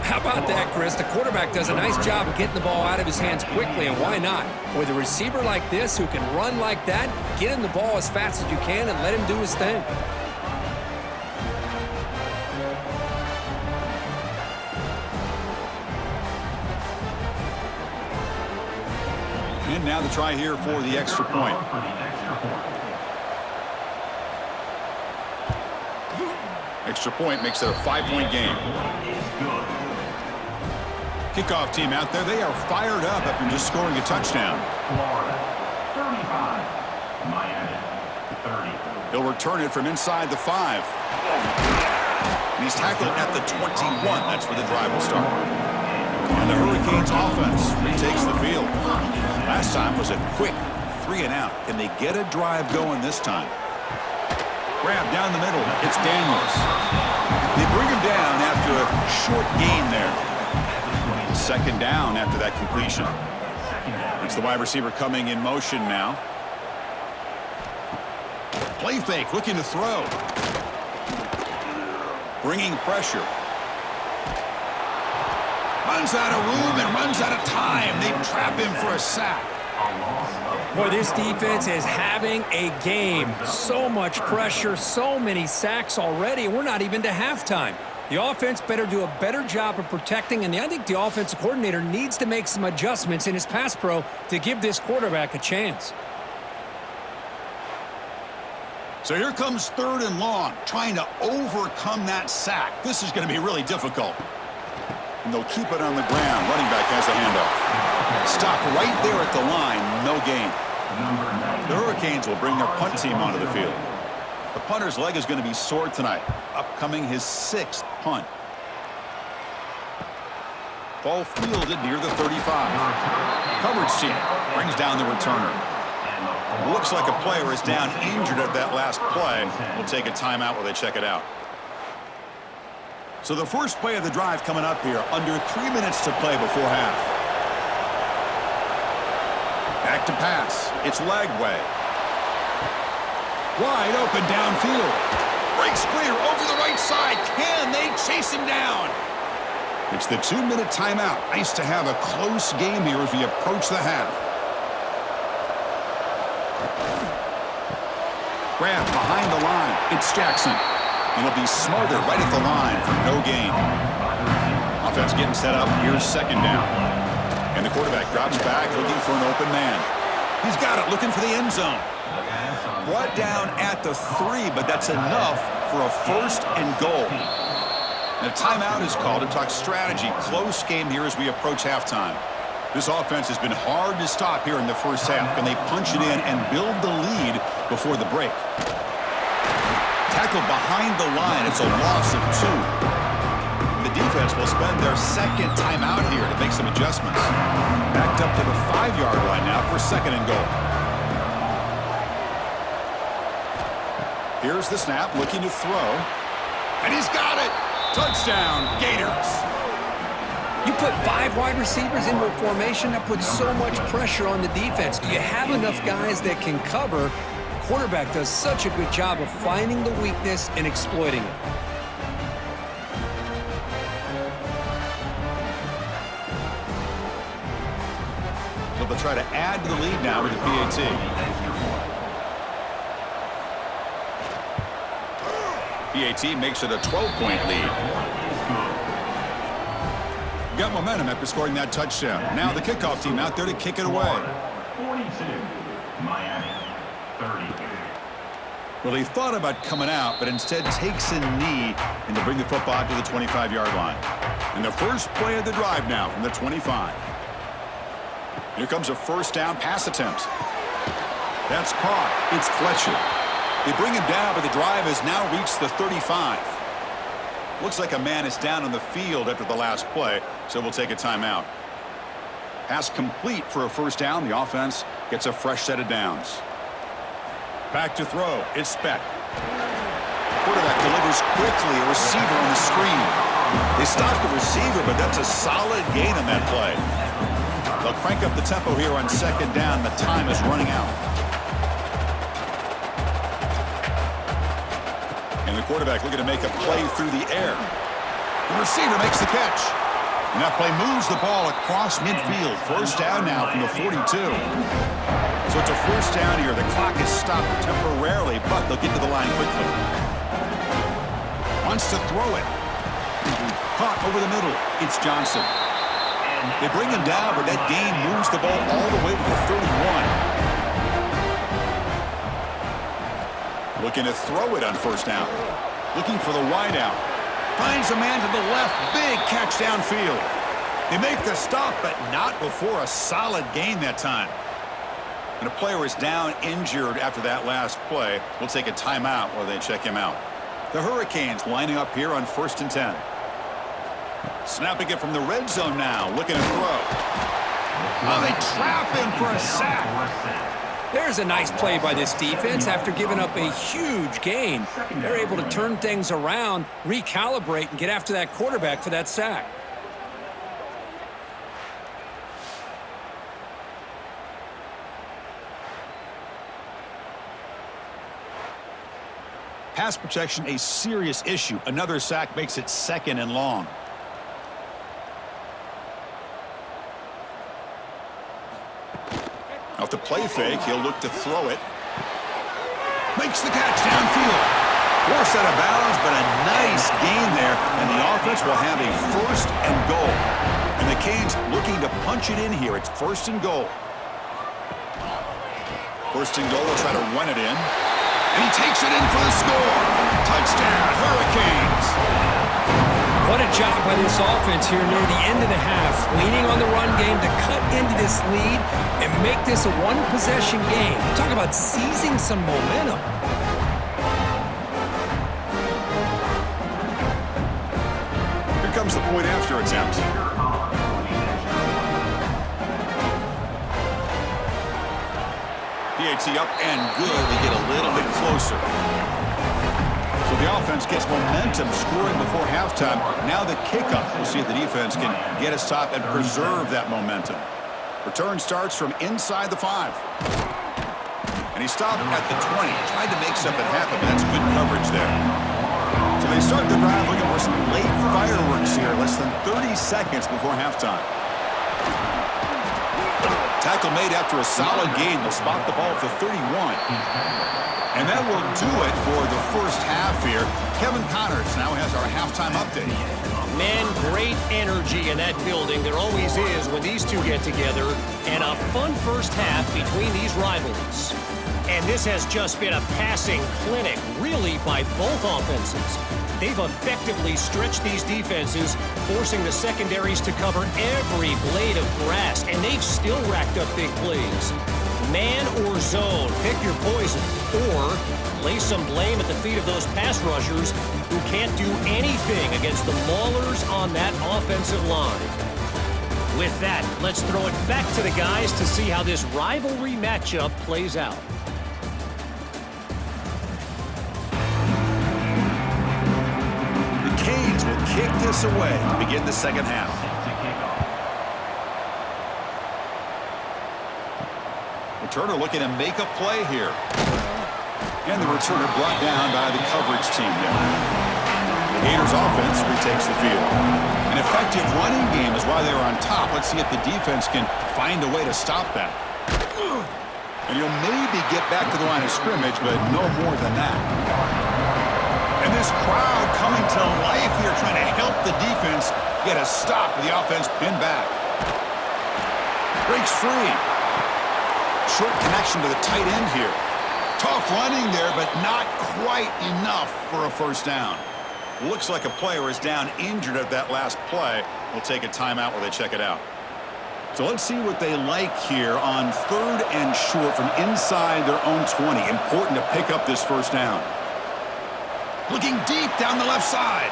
How about that, Chris? The quarterback does a nice job of getting the ball out of his hands quickly, and why not? With a receiver like this who can run like that, get him the ball as fast as you can and let him do his thing. And now the try here for the extra point. extra point makes it a 5-point game. Kickoff team out there, they are fired up after just scoring a touchdown. Florida 35, Miami 30. He'll return it from inside the 5. And he's tackled at the 21. That's where the drive will start. And the Hurricanes offense retakes the field. Last time was a quick 3-and-out. Can they get a drive going this time? Grab down the middle. It's Daniels. They bring him down after a short gain there. Second down after that completion. It's the wide receiver coming in motion now. Play fake, looking to throw. Bringing pressure. Runs out of room and runs out of time. They trap him for a sack. Boy, this defense is having a game. So much pressure, so many sacks already. We're not even to halftime. The offense better do a better job of protecting, and I think the offensive coordinator needs to make some adjustments in his pass pro to give this quarterback a chance. So here comes 3rd and long, trying to overcome that sack. This is going to be really difficult. And they'll keep it on the ground. Running back has the handoff. Stop right there at the line, no gain. The Hurricanes will bring their punt team onto the field. The punter's leg is going to be sore tonight. Upcoming his 6th punt. Ball fielded near the 35. Coverage team brings down the returner. Looks like a player is down injured at that last play. We'll take a timeout while they check it out. So the first play of the drive coming up here. Under 3 minutes to play before half. Back to pass. It's Lagway. Wide open downfield. Breaks clear over the right side. Can they chase him down? It's the 2-minute timeout. Nice to have a close game here as we approach the half. Grab behind the line. It's Jackson. And he'll be smothered right at the line for no gain. Offense getting set up. Here's 2nd down. And the quarterback drops back looking for an open man. He's got it, looking for the end zone. Brought down at the 3, but that's enough for a 1st and goal. And a timeout is called to talk strategy. Close game here as we approach halftime. This offense has been hard to stop here in the first half. Can they punch it in and build the lead before the break? Tackled behind the line. It's a loss of 2. The defense will spend their 2nd timeout here to make some adjustments. Backed up to the 5-yard line now for 2nd and goal. Here's the snap, looking to throw. And he's got it! Touchdown, Gators! You put 5 wide receivers into a formation, that puts so much pressure on the defense. Do you have enough guys that can cover? Quarterback does such a good job of finding the weakness and exploiting it. So they'll try to add to the lead now with the PAT. PAT makes it a 12-point lead. Got momentum after scoring that touchdown. Now the kickoff team out there to kick it away. 42, Miami 30. Well, he thought about coming out, but instead takes a knee and to bring the football to the 25-yard line. And the first play of the drive now from the 25. Here comes a 1st down pass attempt. That's caught. It's Fletcher. They bring him down, but the drive has now reached the 35. Looks like a man is down on the field after the last play, so we'll take a timeout. Pass complete for a 1st down. The offense gets a fresh set of downs. Back to throw. It's Speck. Quarterback delivers quickly. A receiver on the screen. They stop the receiver, but that's a solid gain on that play. They'll crank up the tempo here on 2nd down. The time is running out. And the quarterback looking to make a play through the air. The receiver makes the catch. And that play moves the ball across midfield. 1st down now from the 42. So it's a 1st down here. The clock is stopped temporarily, but they'll get to the line quickly. Wants to throw it. Caught over the middle. It's Johnson. They bring him down, but that gain moves the ball all the way to the 31. Looking to throw it on 1st down. Looking for the wideout. Finds a man to the left. Big catch downfield. They make the stop, but not before a solid gain that time. And a player is down injured after that last play. We'll take a timeout while they check him out. The Hurricanes lining up here on 1st and 10. Snapping it from the red zone now. Looking to throw. Oh, they trap him for a sack. There's a nice play by this defense after giving up a huge gain. They're able to turn things around, recalibrate, and get after that quarterback for that sack. Pass protection, a serious issue. Another sack makes it 2nd and long. Off the play fake, he'll look to throw it. Makes the catch downfield. Forced out of bounds, but a nice gain there. And the offense will have a 1st and goal. And the Canes looking to punch it in here. It's 1st and goal. 1st and goal, will try to run it in. And he takes it in for the score. Touchdown, Hurricanes. What a job by this offense here near the end of the half, leaning on the run game to cut into this lead and make this a one-possession game. Talk about seizing some momentum. Here comes the point after attempt. PAT up and good. They get a little bit closer. So the offense gets momentum scoring before halftime. Now the kickoff. We'll see if the defense can get a stop and preserve that momentum. Return starts from inside the 5. And he stopped at the 20. Tried to make something happen, but that's good coverage there. So they start the drive looking for some late fireworks here. Less than 30 seconds before halftime. Tackle made after a solid gain. They'll spot the ball at the 31. And that will do it for the first half here. Kevin Connors now has our halftime update. Man, great energy in that building. There always is when these two get together. And a fun first half between these rivals. And this has just been a passing clinic, really, by both offenses. They've effectively stretched these defenses, forcing the secondaries to cover every blade of grass, and they've still racked up big plays. Man or zone, pick your poison, or lay some blame at the feet of those pass rushers who can't do anything against the maulers on that offensive line. With that, let's throw it back to the guys to see how this rivalry matchup plays out. Canes will kick this away to begin the second half. Returner looking to make a play here. And the returner brought down by the coverage team there. The Gators offense retakes the field. An effective running game is why they were on top. Let's see if the defense can find a way to stop that. And you'll maybe get back to the line of scrimmage, but no more than that. And this crowd coming to life here, trying to help the defense get a stop with the offense pinned back. Breaks free. Short connection to the tight end here. Tough running there, but not quite enough for a first down. Looks like a player is down injured at that last play. We'll take a timeout while they check it out. So let's see what they like here on 3rd and short from inside their own 20. Important to pick up this first down. Looking deep down the left side.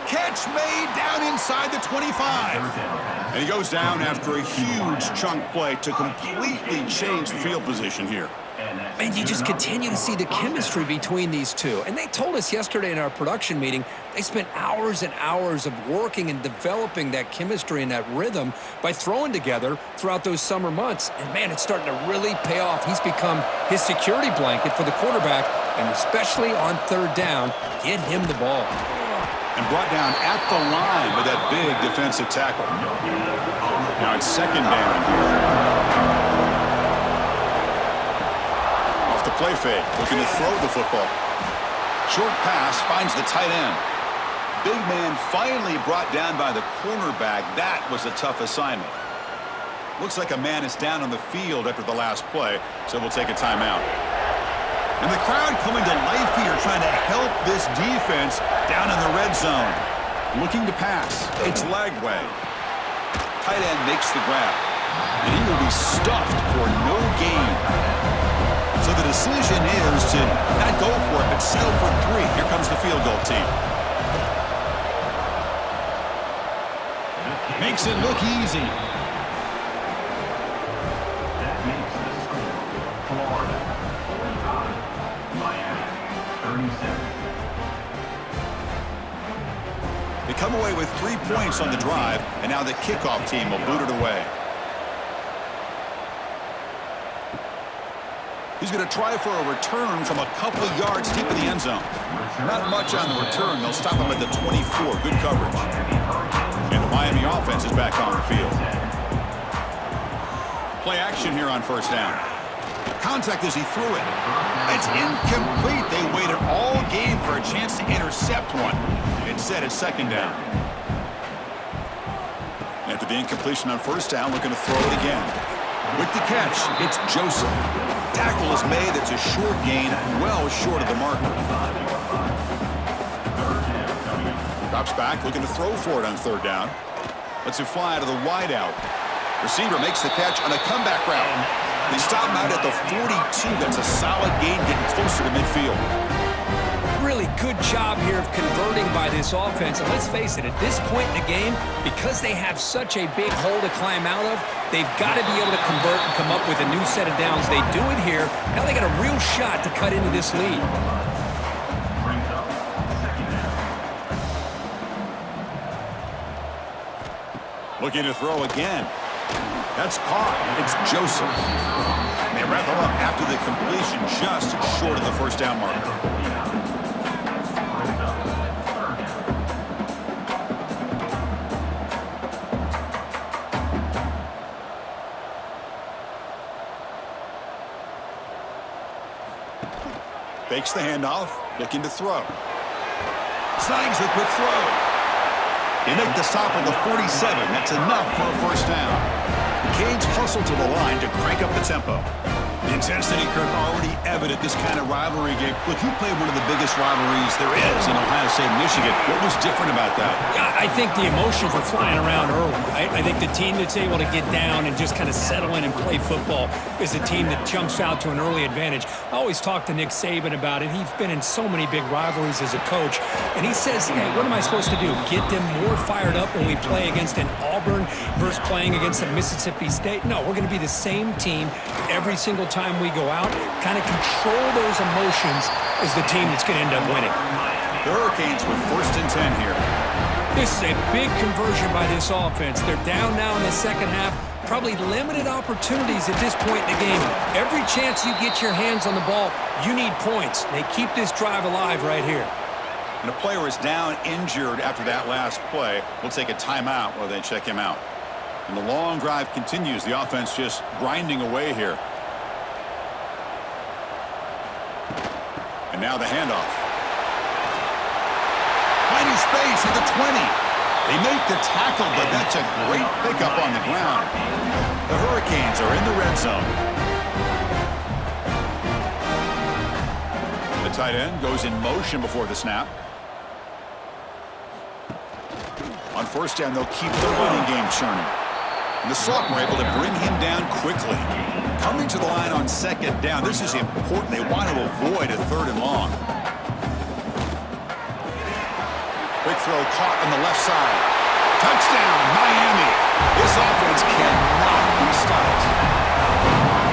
Catch made down inside the 25. And he goes down after a huge chunk play to completely change the field position here. And you just continue to see the chemistry between these two. And they told us yesterday in our production meeting, they spent hours and hours of working and developing that chemistry and that rhythm by throwing together throughout those summer months. And, man, it's starting to really pay off. He's become his security blanket for the quarterback, and especially on 3rd down, get him the ball. And brought down at the line with that big defensive tackle. Now it's 2nd down here. The play fake, looking to throw the football. Short pass finds the tight end. Big man finally brought down by the cornerback. That was a tough assignment. Looks like a man is down on the field after the last play, so we'll take a timeout. And the crowd coming to life here, trying to help this defense down in the red zone. Looking to pass. It's Lagway. Tight end makes the grab. And he will be stuffed for no gain. So the decision is to not go for it, but settle for 3. Here comes the field goal team. Makes it look easy. That makes the score Florida 45, Miami 37. They come away with 3 points on the drive, and now the kickoff team will boot it away. He's going to try for a return from a couple of yards deep in the end zone. Not much on the return. They'll stop him at the 24. Good coverage. And the Miami offense is back on the field. Play action here on first down. Contact as he threw it. It's incomplete. They waited all game for a chance to intercept one. Instead, it's second down. After the incompletion on first down, looking to throw it again. With the catch, it's Joseph. Tackle is made. It's a short gain, well short of the marker. Drops back, looking to throw for it on third down. Lets it fly to the wideout. Receiver makes the catch on a comeback route. They stop him out at the 42. That's a solid gain, getting closer to midfield. Really good job here of converting by this offense. And let's face it, at this point in the game, because they have such a big hole to climb out of, they've got to be able to convert and come up with a new set of downs. They do it here. Now they got a real shot to cut into this lead. Brings up second down. Looking to throw again. That's caught. It's Joseph. And they wrap him up after the completion, just short of the first down marker. Fakes the handoff, looking to throw. Snags the quick throw. They make the stop on the 47. That's enough for a first down. The Canes hustle to the line to crank up the tempo. The intensity, Kirk, already evident this kind of rivalry game. Look, you played one of the biggest rivalries there is in Ohio State, Michigan. What was different about that? I think the emotions were flying around early. I think the team that's able to get down and just kind of settle in and play football is the team that jumps out to an early advantage. I always talk to Nick Saban about it. He's been in so many big rivalries as a coach, and he says, hey, what am I supposed to do? Get them more fired up when we play against an Auburn versus playing against a Mississippi State? No, we're going to be the same team every single time we go out. Kind of control those emotions is the team that's going to end up winning. The Hurricanes with 1st and 10 here. This is a big conversion by this offense. They're down now in the second half. Probably limited opportunities at this point in the game. Every chance you get your hands on the ball, you need points. They keep this drive alive right here. And a player is down injured after that last play. We'll take a timeout while they check him out. And the long drive continues. The offense just grinding away here. And now the handoff. Finding space at the 20. They make the tackle, but that's a great pickup on the ground. The Hurricanes are in the red zone. The tight end goes in motion before the snap. On first down, they'll keep the running game churning. And the sophomore able to bring him down quickly. Coming to the line on second down. This is important. They want to avoid a 3rd and long. Quick throw caught on the left side. Touchdown, Miami. This offense cannot be stopped.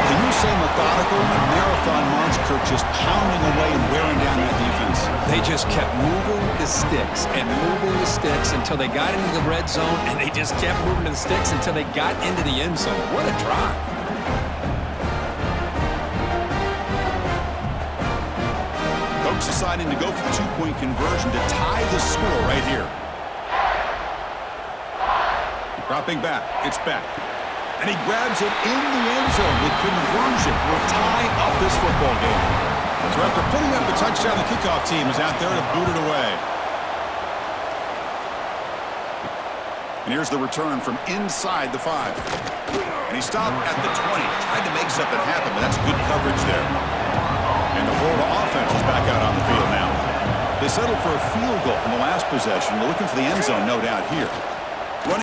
Can you say methodical? A marathon march, Kirk, just pounding away and wearing down that defense. They just kept moving the sticks and moving the sticks until they got into the red zone, and they just kept moving the sticks until they got into the end zone. What a drive. Coach deciding to go for the 2-point conversion to tie the score right here. Dropping back, it's back. And he grabs it in the end zone. The conversion will tie up this football game. So after putting up the touchdown, the kickoff team is out there to boot it away. And here's the return from inside the 5. And he stopped at the 20. Tried to make something happen, but that's good coverage there. And the Florida offense is back out on the field now. They settled for a field goal in the last possession. They're looking for the end zone, no doubt, here.